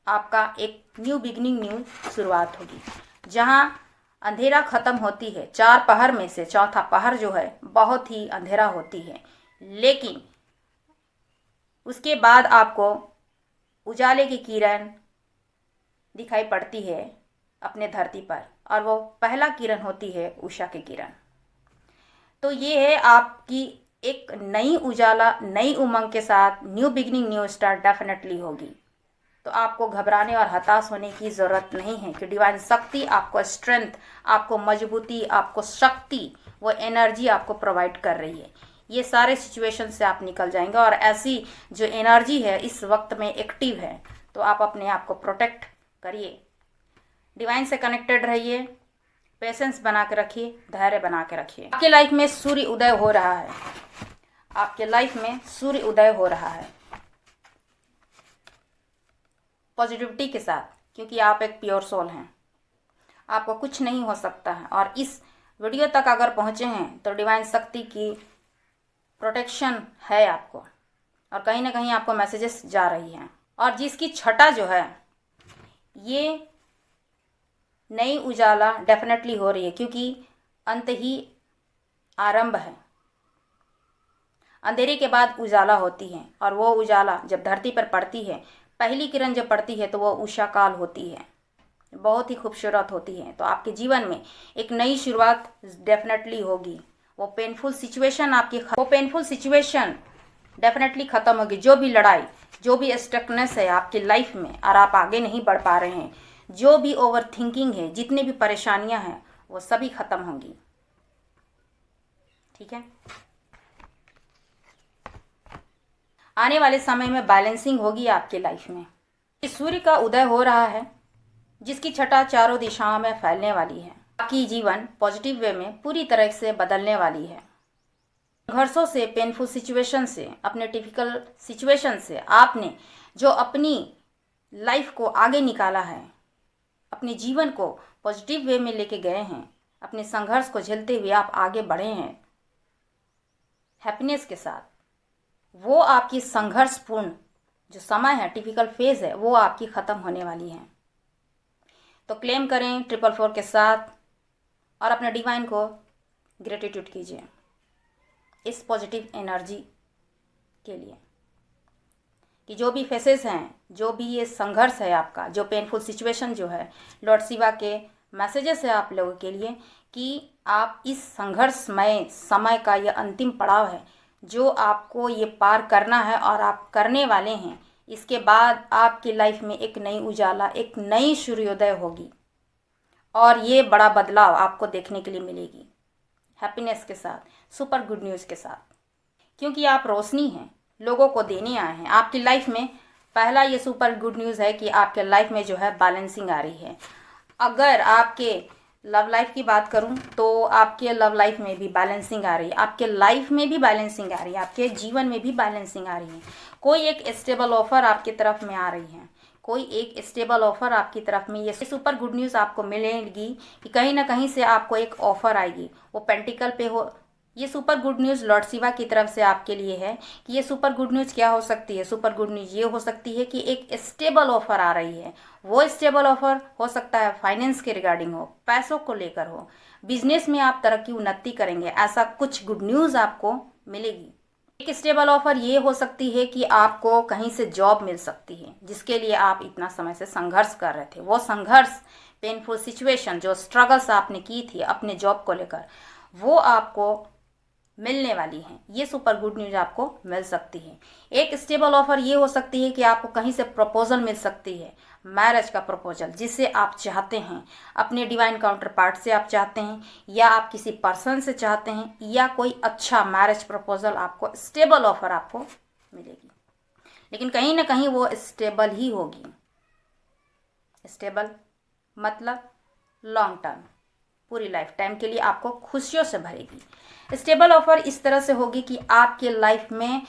आपका एक न्यू बिगिनिंग, न्यू शुरुआत होगी। जहाँ अंधेरा खत्म होती है, 4 पहर में से चौथा पहर जो है बहुत ही अंधेरा होती है, लेकिन उसके बाद आपको उजाले की किरण दिखाई पड़ती है अपने धरती पर, और वो पहला किरण होती है उषा की किरण। तो ये है आपकी एक नई उजाला, नई उमंग के साथ new beginning, new start definitely होगी। तो आपको घबराने और हताश होने की ज़रूरत नहीं है कि डिवाइन शक्ति आपको स्ट्रेंथ, आपको मजबूती, आपको शक्ति, वो एनर्जी आपको प्रोवाइड कर रही है। ये सारे सिचुएशन से आप निकल जाएंगे, और ऐसी जो एनर्जी है इस वक्त में एक्टिव है, तो आप अपने आप को प्रोटेक्ट करिए, डिवाइन से कनेक्टेड रहिए, पेशेंस बना के रखिए, धैर्य बना के रखिए। आपके लाइफ में सूर्य उदय हो रहा है, आपके लाइफ में सूर्य उदय हो रहा है पॉजिटिविटी के साथ, क्योंकि आप एक प्योर सोल हैं, आपको कुछ नहीं हो सकता है। और इस वीडियो तक अगर पहुंचे हैं तो डिवाइन शक्ति की प्रोटेक्शन है आपको, और कहीं ना कहीं आपको मैसेजेस जा रही हैं। और जिसकी छटा जो है ये नई उजाला डेफिनेटली हो रही है, क्योंकि अंत ही आरंभ है। अंधेरे के बाद उजाला होती है, और वो उजाला जब धरती पर पड़ती है, पहली किरण जब पड़ती है तो वो उषा काल होती है, बहुत ही खूबसूरत होती है। तो आपके जीवन में एक नई शुरुआत डेफिनेटली होगी। वो पेनफुल सिचुएशन डेफिनेटली ख़त्म होगी। जो भी लड़ाई, जो भी स्टकनेस है आपकी लाइफ में और आप आगे नहीं बढ़ पा रहे हैं, जो भी ओवर थिंकिंग है, जितनी भी परेशानियां हैं, वो सभी ख़त्म होंगी। ठीक है, आने वाले समय में बैलेंसिंग होगी आपकी लाइफ में। इस सूर्य का उदय हो रहा है, जिसकी छटा चारों दिशाओं में फैलने वाली है। आपकी जीवन पॉजिटिव वे में पूरी तरह से बदलने वाली है। संघर्षों से, पेनफुल सिचुएशन से, अपने टिपिकल सिचुएशन से आपने जो अपनी लाइफ को आगे निकाला है, अपने जीवन को पॉजिटिव वे में लेके गए हैं, अपने संघर्ष को झेलते हुए आप आगे बढ़े हैं हैप्पीनेस के साथ, वो आपकी संघर्षपूर्ण जो समय है, टिपिकल फेज है, वो आपकी ख़त्म होने वाली है। तो क्लेम करें 444 के साथ और अपने डिवाइन को ग्रेटिट्यूड कीजिए इस पॉजिटिव एनर्जी के लिए, कि जो भी फेसेस हैं, जो भी ये संघर्ष है आपका, जो पेनफुल सिचुएशन जो है, लॉर्ड शिवा के मैसेजेस है आप लोगों के लिए कि आप इस संघर्षमय समय का ये अंतिम पड़ाव है जो आपको ये पार करना है, और आप करने वाले हैं। इसके बाद आपकी लाइफ में एक नई उजाला, एक नई सूर्योदय होगी, और ये बड़ा बदलाव आपको देखने के लिए मिलेगी हैप्पीनेस के साथ, सुपर गुड न्यूज़ के साथ, क्योंकि आप रोशनी हैं, लोगों को देने आए हैं आपकी लाइफ में। पहला ये सुपर गुड न्यूज़ है कि आपके लाइफ में जो है बैलेंसिंग आ रही है। अगर आपके लव लाइफ की बात करूं तो आपके लव लाइफ में भी बैलेंसिंग आ रही है, आपके लाइफ में भी बैलेंसिंग आ रही है, आपके जीवन में भी बैलेंसिंग आ रही है। कोई एक स्टेबल ऑफर आपकी तरफ में आ रही है, कोई एक स्टेबल ऑफर आपकी तरफ में, ये सुपर गुड न्यूज़ आपको मिलेगी कि कहीं ना कहीं से आपको एक ऑफर आएगी, वो पेंटिकल पे हो। ये super good news Lord Shiva की तरफ से आपके लिए है कि ये सुपर गुड न्यूज़ क्या हो सकती है। सुपर गुड न्यूज़ ये हो सकती है कि एक स्टेबल ऑफर आ रही है। वो स्टेबल ऑफर हो सकता है फाइनेंस के रिगार्डिंग हो, पैसों को लेकर हो, बिजनेस में आप तरक्की उन्नति करेंगे, ऐसा कुछ गुड न्यूज़ आपको मिलेगी। एक स्टेबल ऑफर ये हो सकती है कि आपको कहीं से जॉब मिल सकती है, जिसके लिए आप इतना समय से संघर्ष कर रहे थे। वो संघर्ष, पेनफुल सिचुएशन, जो स्ट्रगल्स आपने की थी अपने जॉब को लेकर, वो आपको मिलने वाली हैं। ये सुपर गुड न्यूज़ आपको मिल सकती है। एक स्टेबल ऑफर ये हो सकती है कि आपको कहीं से प्रपोजल मिल सकती है, मैरिज का प्रपोजल, जिसे आप चाहते हैं, अपने डिवाइन काउंटर पार्ट से आप चाहते हैं, या आप किसी पर्सन से चाहते हैं, या कोई अच्छा मैरिज प्रपोजल आपको, स्टेबल ऑफर आपको मिलेगी। लेकिन कहीं ना कहीं वो स्टेबल ही होगी। स्टेबल मतलब लॉन्ग टर्म, पूरी लाइफ टाइम के लिए आपको खुशियों से भरेगी। स्टेबल ऑफर इस तरह से होगी कि आपके लाइफ में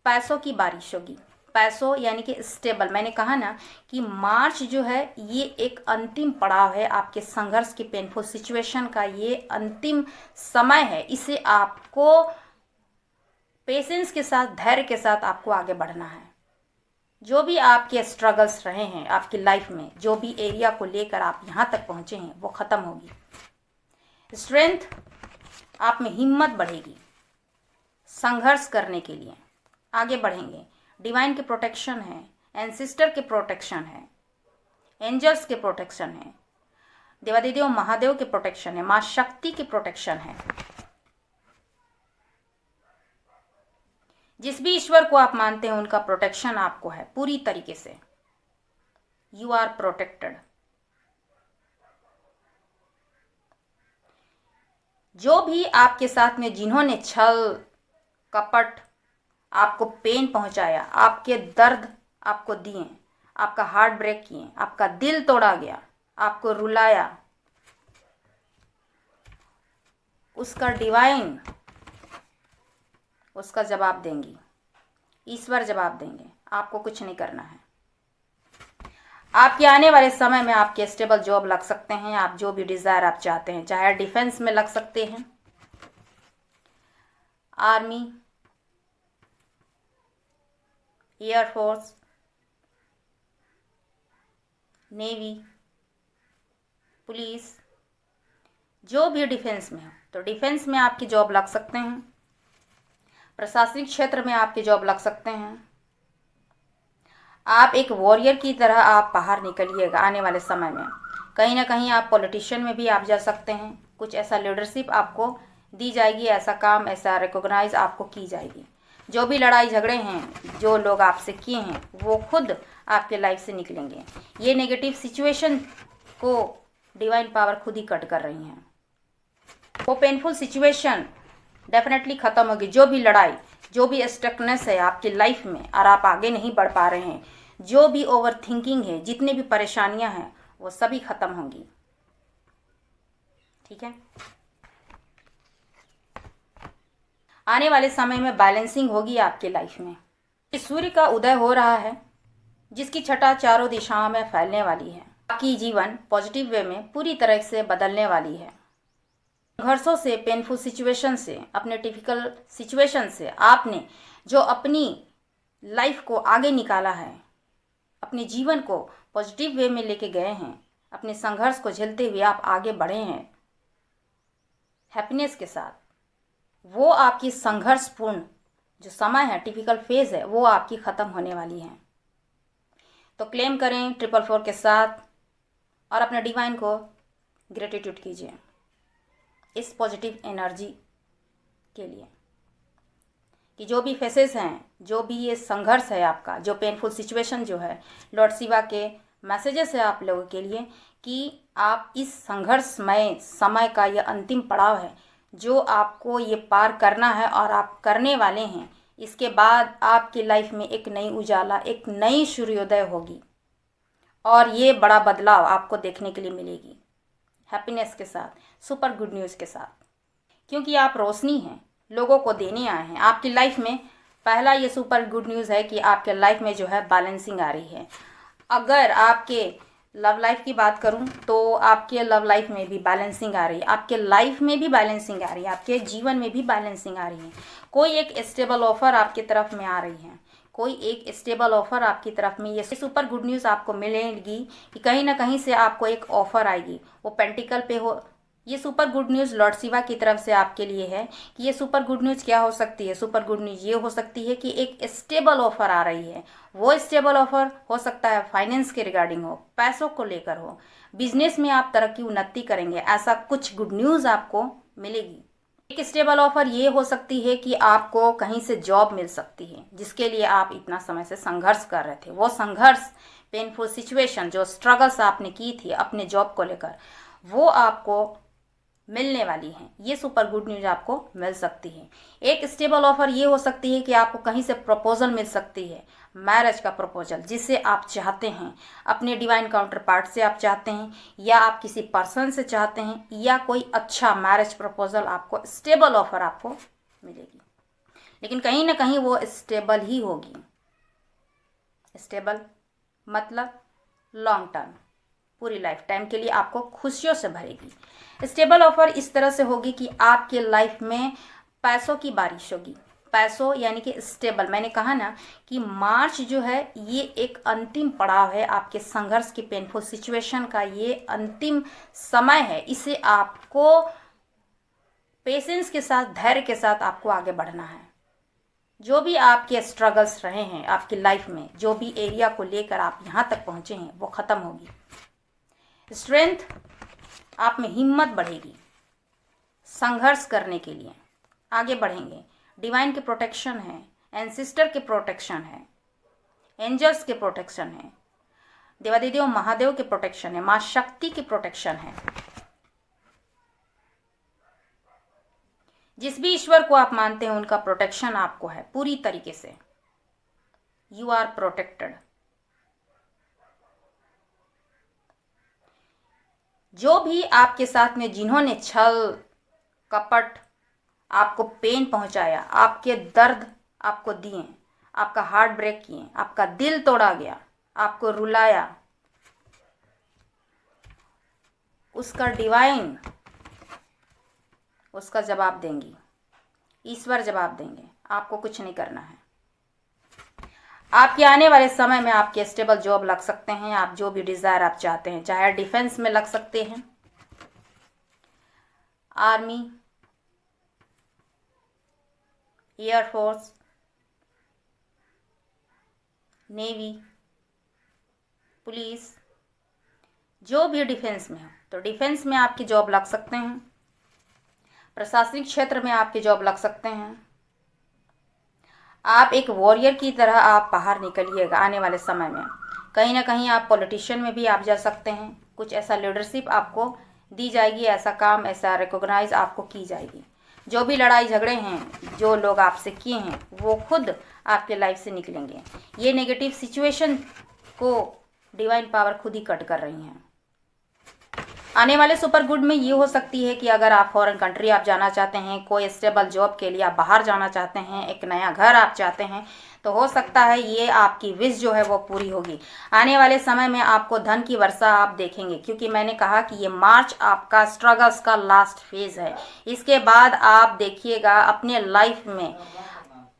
पैसों की बारिश होगी। पैसों यानी कि स्टेबल, मैंने कहा ना कि मार्च जो है ये एक अंतिम पड़ाव है आपके संघर्ष की, पेनफुल सिचुएशन का ये अंतिम समय है। इसे आपको पेशेंस के साथ, धैर्य के साथ आपको आगे बढ़ना है। जो भी आपके स्ट्रगल्स रहे हैं आपकी लाइफ में, जो भी एरिया को लेकर आप यहाँ तक पहुँचे हैं, वो ख़त्म होगी। स्ट्रेंथ, आप में हिम्मत बढ़ेगी संघर्ष करने के लिए, आगे बढ़ेंगे। डिवाइन के प्रोटेक्शन है, एंसिस्टर के प्रोटेक्शन है, एंजल्स के प्रोटेक्शन है, देवादिदेव महादेव के प्रोटेक्शन है, माँ शक्ति की प्रोटेक्शन है। जिस भी ईश्वर को आप मानते हैं उनका प्रोटेक्शन आपको है पूरी तरीके से। You are protected. जो भी आपके साथ में जिन्होंने छल कपट, आपको पेन पहुंचाया, आपके दर्द आपको दिए, आपका हार्ट ब्रेक किए, आपका दिल तोड़ा गया, आपको रुलाया, उसका डिवाइन उसका जवाब देंगी, ईश्वर जवाब देंगे। आपको कुछ नहीं करना है। आपके आने वाले समय में आपके स्टेबल जॉब लग सकते हैं। आप जो भी डिज़ायर आप चाहते हैं, चाहे डिफेंस में लग सकते हैं, आर्मी, एयरफोर्स, नेवी, पुलिस, जो भी डिफेंस में हो तो डिफेंस में आपकी जॉब लग सकते हैं। प्रशासनिक क्षेत्र में आपकी जॉब लग सकते हैं। आप एक वॉरियर की तरह आप बाहर निकलिएगा आने वाले समय में। कहीं ना कहीं आप पॉलिटिशियन में भी आप जा सकते हैं। कुछ ऐसा लीडरशिप आपको दी जाएगी, ऐसा काम, ऐसा रिकॉग्नाइज आपको की जाएगी। जो भी लड़ाई झगड़े हैं जो लोग आपसे किए हैं वो खुद आपके लाइफ से निकलेंगे। ये नेगेटिव सिचुएशन को डिवाइन पावर खुद ही कट कर रही हैं। वो पेनफुल सिचुएशन डेफिनेटली ख़त्म होगी। जो भी लड़ाई, जो भी स्टकनेस है आपकी लाइफ में और आप आगे नहीं बढ़ पा रहे हैं, जो भी ओवर थिंकिंग है, जितनी भी परेशानियां हैं, वो सभी ख़त्म होंगी। ठीक है। आने वाले समय में बैलेंसिंग होगी आपकी लाइफ में। इस सूर्य का उदय हो रहा है जिसकी छटा चारों दिशाओं में फैलने वाली है। आपकी जीवन पॉजिटिव वे में पूरी तरह से बदलने वाली है। संघर्षों से, पेनफुल सिचुएशन से, अपने टिपिकल सिचुएशन से आपने जो अपनी लाइफ को आगे निकाला है, अपने जीवन को पॉजिटिव वे में लेके गए हैं, अपने संघर्ष को झेलते हुए आप आगे बढ़े हैं हैप्पीनेस के साथ, वो आपकी संघर्षपूर्ण जो समय है, टिपिकल फेज है, वो आपकी ख़त्म होने वाली है। तो क्लेम करें 444 के साथ और अपने डिवाइन को ग्रेटिट्यूड कीजिए इस पॉजिटिव एनर्जी के लिए कि जो भी फेसेस हैं, जो भी ये संघर्ष है आपका, जो पेनफुल सिचुएशन जो है, लॉर्ड शिवा के मैसेजेस है आप लोगों के लिए कि आप इस संघर्षमय समय का ये अंतिम पड़ाव है जो आपको ये पार करना है और आप करने वाले हैं। इसके बाद आपकी लाइफ में एक नई उजाला, एक नई सूर्योदय होगी और ये बड़ा बदलाव आपको देखने के लिए मिलेगी हैप्पीनेस के साथ, सुपर गुड न्यूज़ के साथ, क्योंकि आप रोशनी हैं, लोगों को देने आए हैं। आपकी लाइफ में पहला ये सुपर गुड न्यूज़ है कि आपके लाइफ में जो है बैलेंसिंग आ रही है। अगर आपके लव लाइफ की बात करूं तो आपके लव लाइफ में भी बैलेंसिंग आ रही है, आपके लाइफ में भी बैलेंसिंग आ रही है, आपके जीवन में भी बैलेंसिंग आ रही है। कोई एक स्टेबल ऑफर आपकी तरफ में आ रही है, कोई एक स्टेबल ऑफर आपकी तरफ में, ये सुपर गुड न्यूज़ आपको मिलेगी कि कहीं ना कहीं से आपको एक ऑफर आएगी, वो पेंटिकल पे हो। ये super good news Lord Shiva की तरफ से आपके लिए है कि ये सुपर गुड न्यूज़ क्या हो सकती है। सुपर गुड न्यूज़ ये हो सकती है कि एक स्टेबल ऑफर आ रही है। वो स्टेबल ऑफर हो सकता है फाइनेंस के रिगार्डिंग हो, पैसों को लेकर हो, बिजनेस में आप तरक्की उन्नति करेंगे, ऐसा कुछ गुड न्यूज़ आपको मिलेगी। एक स्टेबल ऑफर ये हो सकती है कि आपको कहीं से जॉब मिल सकती है जिसके लिए आप इतना समय से संघर्ष कर रहे थे। वो संघर्ष, पेनफुल सिचुएशन, जो स्ट्रगल्स आपने की थी अपने जॉब को लेकर, वो आपको मिलने वाली हैं। ये सुपर गुड न्यूज़ आपको मिल सकती है। एक स्टेबल ऑफर ये हो सकती है कि आपको कहीं से प्रपोजल मिल सकती है, मैरिज का प्रपोजल, जिसे आप चाहते हैं, अपने डिवाइन काउंटर पार्ट से आप चाहते हैं, या आप किसी पर्सन से चाहते हैं, या कोई अच्छा मैरिज प्रपोजल आपको, स्टेबल ऑफर आपको मिलेगी। लेकिन कहीं ना कहीं वो स्टेबल ही होगी। स्टेबल मतलब लॉन्ग टर्म, पूरी लाइफ टाइम के लिए आपको खुशियों से भरेगी। स्टेबल ऑफर इस तरह से होगी कि आपके लाइफ में पैसों की बारिश होगी। पैसों यानी कि स्टेबल, मैंने कहा ना कि मार्च जो है ये एक अंतिम पड़ाव है आपके संघर्ष की, पेनफुल सिचुएशन का ये अंतिम समय है। इसे आपको पेशेंस के साथ, धैर्य के साथ आपको आगे बढ़ना है। जो भी आपके स्ट्रगल्स रहे हैं आपकी लाइफ में, जो भी एरिया को लेकर आप यहाँ तक पहुँचे हैं, वो ख़त्म होगी। स्ट्रेंथ, आप में हिम्मत बढ़ेगी, संघर्ष करने के लिए आगे बढ़ेंगे। डिवाइन के प्रोटेक्शन है, एंसिस्टर के प्रोटेक्शन है, एंजल्स के प्रोटेक्शन है, देवादिदेव महादेव के प्रोटेक्शन है, माँ शक्ति की प्रोटेक्शन है। जिस भी ईश्वर को आप मानते हैं उनका प्रोटेक्शन आपको है पूरी तरीके से। You are protected. जो भी आपके साथ में जिन्होंने छल कपट, आपको पेन पहुंचाया, आपके दर्द आपको दिए, आपका हार्ट ब्रेक किए, आपका दिल तोड़ा गया, आपको रुलाया, उसका डिवाइन उसका जवाब देंगी, ईश्वर जवाब देंगे। आपको कुछ नहीं करना है। आपके आने वाले समय में आपके स्टेबल जॉब लग सकते हैं। आप जो भी डिज़ायर आप चाहते हैं, चाहे डिफेंस में लग सकते हैं, आर्मी, एयरफोर्स, नेवी, पुलिस, जो भी डिफेंस में हो तो डिफेंस में आपकी जॉब लग सकते हैं। प्रशासनिक क्षेत्र में आपकी जॉब लग सकते हैं। आप एक वॉरियर की तरह आप बाहर निकलिएगा आने वाले समय में। कहीं ना कहीं आप पॉलिटिशियन में भी आप जा सकते हैं। कुछ ऐसा लीडरशिप आपको दी जाएगी, ऐसा काम, ऐसा रिकॉग्नाइज आपको की जाएगी। जो भी लड़ाई झगड़े हैं जो लोग आपसे किए हैं वो खुद आपके लाइफ से निकलेंगे। ये नेगेटिव सिचुएशन को डिवाइन पावर खुद ही कट कर रही हैं। आने वाले सुपर गुड में ये हो सकती है कि अगर आप फॉरेन कंट्री आप जाना चाहते हैं, कोई स्टेबल जॉब के लिए आप बाहर जाना चाहते हैं, एक नया घर आप चाहते हैं, तो हो सकता है ये आपकी विश जो है वो पूरी होगी। आने वाले समय में आपको धन की वर्षा आप देखेंगे, क्योंकि मैंने कहा कि ये मार्च आपका स्ट्रगल्स का लास्ट फेज है। इसके बाद आप देखिएगा अपने लाइफ में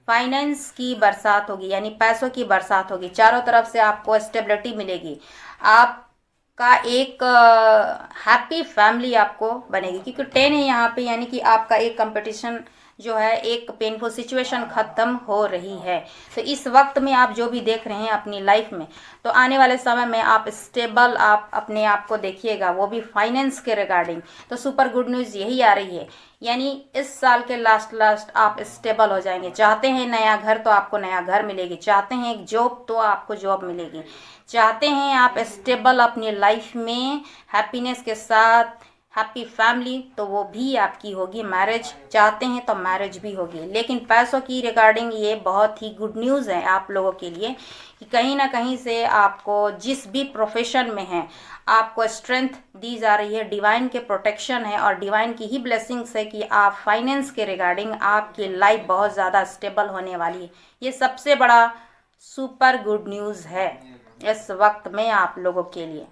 फाइनेंस की बरसात होगी, यानी पैसों की बरसात होगी। चारों तरफ से आपको स्टेबिलिटी मिलेगी। आपका एक हैप्पी फैमिली आपको बनेगी, क्योंकि 10 है यहाँ पे, यानी कि आपका एक कंपटीशन जो है, एक पेनफुल सिचुएशन ख़त्म हो रही है। तो इस वक्त में आप जो भी देख रहे हैं अपनी लाइफ में, तो आने वाले समय में आप स्टेबल आप अपने आप को देखिएगा, वो भी फाइनेंस के रिगार्डिंग। तो सुपर गुड न्यूज़ यही आ रही है, यानी इस साल के लास्ट आप स्टेबल हो जाएंगे। चाहते हैं नया घर तो आपको नया घर मिलेगी, चाहते हैं एक जॉब तो आपको जॉब मिलेगी, चाहते हैं आप स्टेबल अपनी लाइफ में हैप्पीनेस के साथ हैप्पी फैमिली तो वो भी आपकी होगी। मैरिज चाहते हैं तो मैरिज भी होगी। लेकिन पैसों की रिगार्डिंग ये बहुत ही गुड न्यूज़ है आप लोगों के लिए कि कहीं ना कहीं से आपको जिस भी प्रोफेशन में है आपको स्ट्रेंथ दी जा रही है। डिवाइन के प्रोटेक्शन है और डिवाइन की ही ब्लेसिंग्स है कि आप फाइनेंस के रिगार्डिंग आपकी लाइफ बहुत ज़्यादा स्टेबल होने वाली है। ये सबसे बड़ा सुपर गुड न्यूज़ है इस वक्त में आप लोगों के लिए।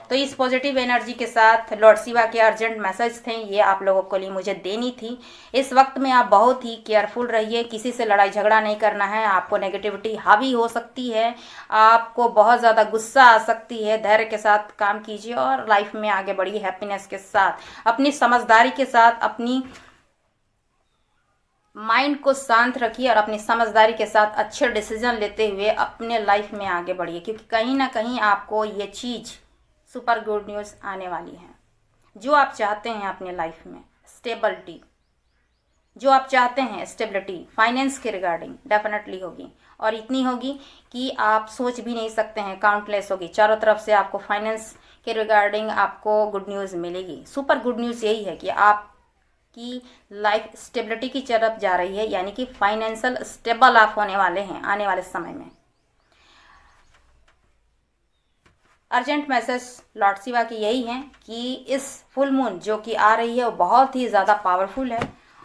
तो इस पॉजिटिव एनर्जी के साथ लॉर्ड शिवा के अर्जेंट मैसेज थे, ये आप लोगों के लिए मुझे देनी थी। इस वक्त में आप बहुत ही केयरफुल रहिए, किसी से लड़ाई झगड़ा नहीं करना है। आपको नेगेटिविटी हावी हो सकती है, आपको बहुत ज़्यादा गुस्सा आ सकती है। धैर्य के साथ काम कीजिए और लाइफ में आगे बढ़िए हैप्पीनेस के साथ। अपनी समझदारी के साथ अपनी माइंड को शांत रखिए और अपनी समझदारी के साथ अच्छे डिसीजन लेते हुए अपने लाइफ में आगे बढ़िए, क्योंकि कहीं ना कहीं आपको ये चीज़ सुपर गुड न्यूज़ आने वाली है। जो आप चाहते हैं अपने लाइफ में स्टेबिलिटी, जो आप चाहते हैं स्टेबिलिटी फाइनेंस के रिगार्डिंग डेफिनेटली होगी, और इतनी होगी कि आप सोच भी नहीं सकते हैं, काउंटलेस होगी। चारों तरफ से आपको फाइनेंस के रिगार्डिंग आपको गुड न्यूज़ मिलेगी। सुपर गुड न्यूज़ यही है कि आपकी लाइफ स्टेबिलिटी की तरफ जा रही है, यानी कि फाइनेंशियल स्टेबल आप होने वाले हैं आने वाले समय में। अर्जेंट मैसेज लॉर्ड शिवा की यही है कि इस फुल मून जो कि आ रही है वो बहुत ही ज़्यादा पावरफुल है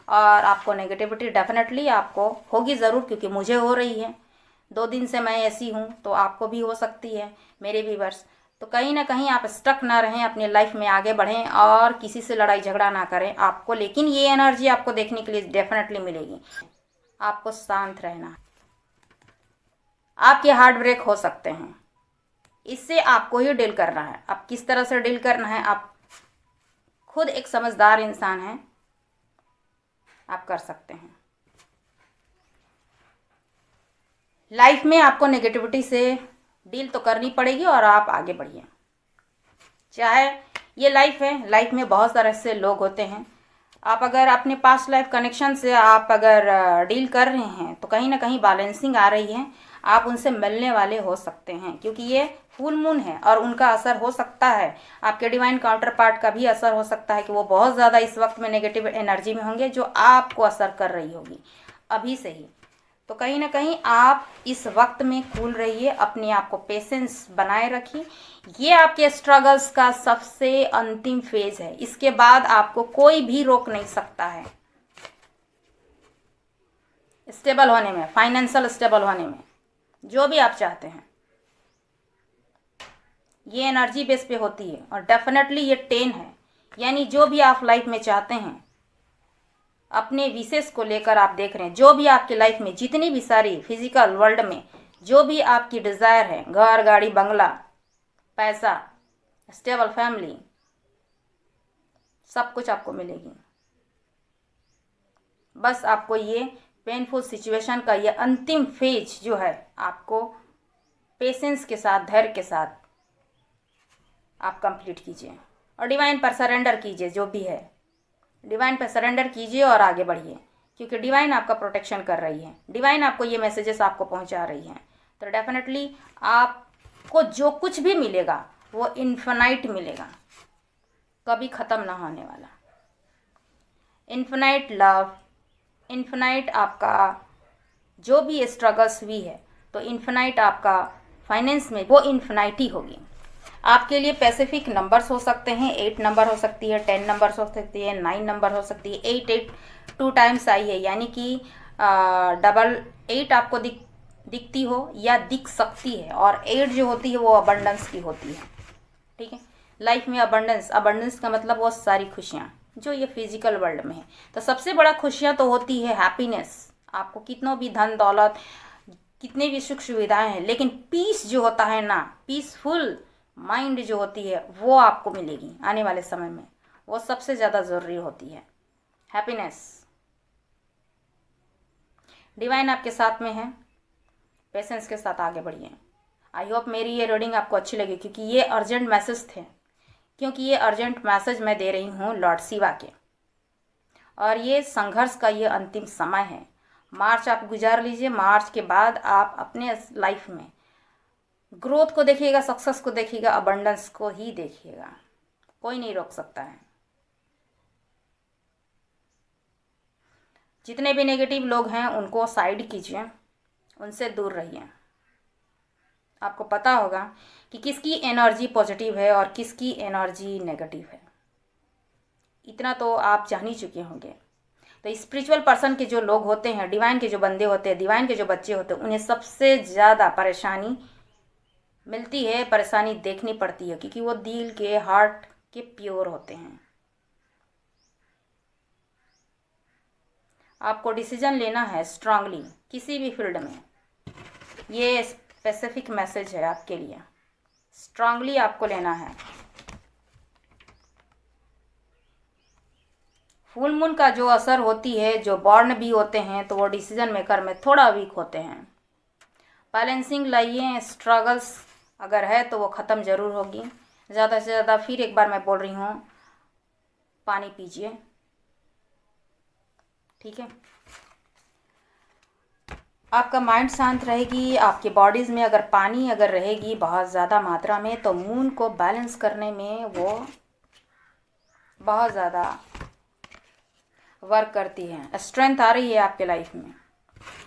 और आपको नेगेटिविटी डेफिनेटली आपको होगी ज़रूर, क्योंकि मुझे हो रही है। 2 दिन से मैं ऐसी हूँ, तो आपको भी हो सकती है मेरे व्यूअर्स। तो कहीं ना कहीं आप स्टक ना रहें, अपनी लाइफ में आगे बढ़ें और किसी से लड़ाई झगड़ा ना करें आपको। लेकिन ये एनर्जी आपको देखने के लिए डेफिनेटली मिलेगी। आपको शांत रहना है। आपके हार्ट ब्रेक हो सकते हैं, इससे आपको ही डील करना है। अब किस तरह से डील करना है, आप खुद एक समझदार इंसान हैं, आप कर सकते हैं। लाइफ में आपको नेगेटिविटी से डील तो करनी पड़ेगी और आप आगे बढ़िए। चाहे ये लाइफ है, लाइफ में बहुत सारे ऐसे लोग होते हैं। आप अगर अपने पास्ट लाइफ कनेक्शन से आप अगर डील कर रहे हैं तो कहीं ना कहीं बैलेंसिंग आ रही है, आप उनसे मिलने वाले हो सकते हैं, क्योंकि ये फुल मून है और उनका असर हो सकता है। आपके डिवाइन काउंटर पार्ट का भी असर हो सकता है कि वो बहुत ज़्यादा इस वक्त में नेगेटिव एनर्जी में होंगे जो आपको असर कर रही होगी अभी से ही। तो कहीं ना कहीं आप इस वक्त में कूल रहिए, अपने आप को पेशेंस बनाए रखिए। ये आपके स्ट्रगल्स का सबसे अंतिम फेज है, इसके बाद आपको कोई भी रोक नहीं सकता है स्टेबल होने में, फाइनेंशियल स्टेबल होने में, जो भी आप चाहते हैं। ये एनर्जी बेस पे होती है और डेफिनेटली ये 10 है, यानी जो भी आप लाइफ में चाहते हैं, अपने विशेष को लेकर आप देख रहे हैं, जो भी आपकी लाइफ में जितनी भी सारी फिजिकल वर्ल्ड में जो भी आपकी डिज़ायर है, घर, गाड़ी, बंगला, पैसा, स्टेबल फैमिली, सब कुछ आपको मिलेगी। बस आपको ये पेनफुल सिचुएशन का ये अंतिम फेज जो है, आपको पेशेंस के साथ, धैर्य के साथ आप कंप्लीट कीजिए और डिवाइन पर सरेंडर कीजिए। जो भी है डिवाइन पर सरेंडर कीजिए और आगे बढ़िए, क्योंकि डिवाइन आपका प्रोटेक्शन कर रही है, डिवाइन आपको ये मैसेजेस आपको पहुंचा रही हैं। तो डेफिनेटली आपको जो कुछ भी मिलेगा वो इन्फिनाइट मिलेगा, कभी ख़त्म ना होने वाला। इन्फिनाइट लव, इन्फिनाइट आपका जो भी स्ट्रगल्स हुई है, तो इन्फिनाइट आपका फाइनेंस में वो इन्फिनाइटी होगी। आपके लिए स्पेसिफिक नंबर्स हो सकते हैं, 8 नंबर हो सकती है, 10 नंबर्स हो सकती है, 9 नंबर हो सकती है। 8 2 टाइम्स आई है, यानी कि डबल 8 आपको दिखती हो या दिख सकती है, और 8 जो होती है वो अबंडेंस की होती है। ठीक है, लाइफ में अबंडेंस का मतलब वो सारी खुशियाँ जो ये फिजिकल वर्ल्ड में है। तो सबसे बड़ा खुशियाँ तो होती है हैप्पीनेस। आपको कितनों भी धन दौलत, कितने भी सुख सुविधाएं हैं, लेकिन पीस जो होता है ना, पीसफुल माइंड जो होती है, वो आपको मिलेगी आने वाले समय में। वो सबसे ज़्यादा ज़रूरी होती है, हैप्पीनेस। डिवाइन आपके साथ में है, पेशेंस के साथ आगे बढ़िए। आई होप मेरी ये रीडिंग आपको अच्छी लगी, क्योंकि ये अर्जेंट मैसेज थे, क्योंकि ये अर्जेंट मैसेज मैं दे रही हूँ लॉर्ड शिवा के, और ये संघर्ष का ये अंतिम समय है। मार्च आप गुजार लीजिए, मार्च के बाद आप अपने लाइफ में ग्रोथ को देखिएगा, सक्सेस को देखिएगा, अबंडेंस को ही देखिएगा, कोई नहीं रोक सकता है। जितने भी नेगेटिव लोग हैं उनको साइड कीजिए, उनसे दूर रहिए। आपको पता होगा कि किसकी एनर्जी पॉजिटिव है और किसकी एनर्जी नेगेटिव है, इतना तो आप जान ही चुके होंगे। तो स्पिरिचुअल पर्सन के जो लोग होते हैं, डिवाइन के जो बंदे होते हैं, डिवाइन के जो बच्चे होते हैं, उन्हें सबसे ज़्यादा परेशानी मिलती है, परेशानी देखनी पड़ती है, क्योंकि वो दिल के, हार्ट के प्योर होते हैं। आपको डिसीजन लेना है स्ट्रांगली किसी भी फील्ड में। ये स्पेसिफिक मैसेज है आपके लिए, स्ट्रांगली आपको लेना है। फुल मून का जो असर होती है, जो बॉर्न भी होते हैं, तो वो डिसीजन मेकर में थोड़ा वीक होते हैं। बैलेंसिंग लाइए, स्ट्रगल्स अगर है तो वो ख़त्म ज़रूर होगी। ज़्यादा से ज़्यादा फिर एक बार मैं बोल रही हूँ, पानी पीजिए, ठीक है। आपका माइंड शांत रहेगी, आपके बॉडीज़ में अगर पानी अगर रहेगी बहुत ज़्यादा मात्रा में, तो मून को बैलेंस करने में वो बहुत ज़्यादा वर्क करती है, स्ट्रेंथ आ रही है आपके लाइफ में।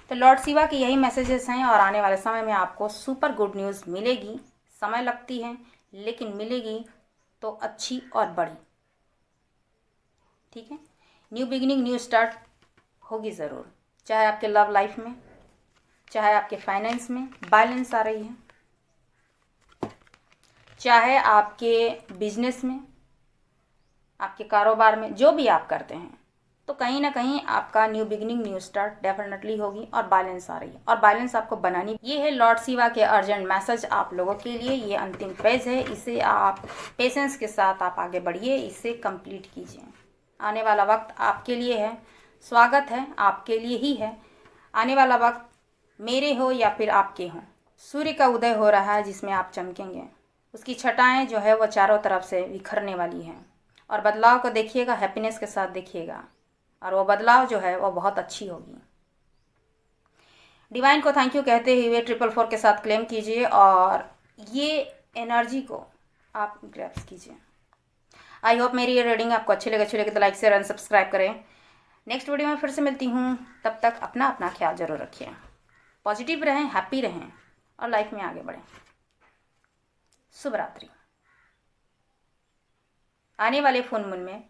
तो लॉर्ड शिवा के यही मैसेजेस हैं, और आने वाले समय में आपको सुपर गुड न्यूज़ मिलेगी। समय लगती है लेकिन मिलेगी तो अच्छी और बड़ी, ठीक है। न्यू बिगिनिंग, न्यू स्टार्ट होगी ज़रूर, चाहे आपके लव लाइफ में, चाहे आपके फाइनेंस में बैलेंस आ रही है, चाहे आपके बिजनेस में, आपके कारोबार में, जो भी आप करते हैं, तो कहीं ना कहीं आपका new beginning, new start definitely होगी, और बैलेंस आ रही है, और बैलेंस आपको बनानी। ये है लॉर्ड शिवा के अर्जेंट मैसेज आप लोगों के लिए। ये अंतिम फेज है, इसे आप पेशेंस के साथ आप आगे बढ़िए, इसे कंप्लीट कीजिए। आने वाला वक्त आपके लिए है, स्वागत है आपके लिए ही है। आने वाला वक्त मेरे हो या फिर आपके हों, सूर्य का उदय हो रहा है जिसमें आप चमकेंगे। उसकी छटाएं जो है वो चारों तरफ से बिखरने वाली हैं, और बदलाव को देखिएगा, हैप्पीनेस के साथ देखिएगा, और वो बदलाव जो है वो बहुत अच्छी होगी। डिवाइन को थैंक यू कहते हुए 444 के साथ क्लेम कीजिए, और ये एनर्जी को आप ग्रैप्स कीजिए। आई होप मेरी ये रीडिंग आपको अच्छी लगे तो लाइक शेयर एंड सब्सक्राइब करें। नेक्स्ट वीडियो में फिर से मिलती हूँ, तब तक अपना ख्याल जरूर रखिए। पॉजिटिव रहें, हैप्पी रहें और लाइफ में आगे बढ़ें। शुभ रात्रि। आने वाले फुल मून में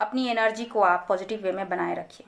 अपनी एनर्जी को आप पॉजिटिव वे में बनाए रखिए।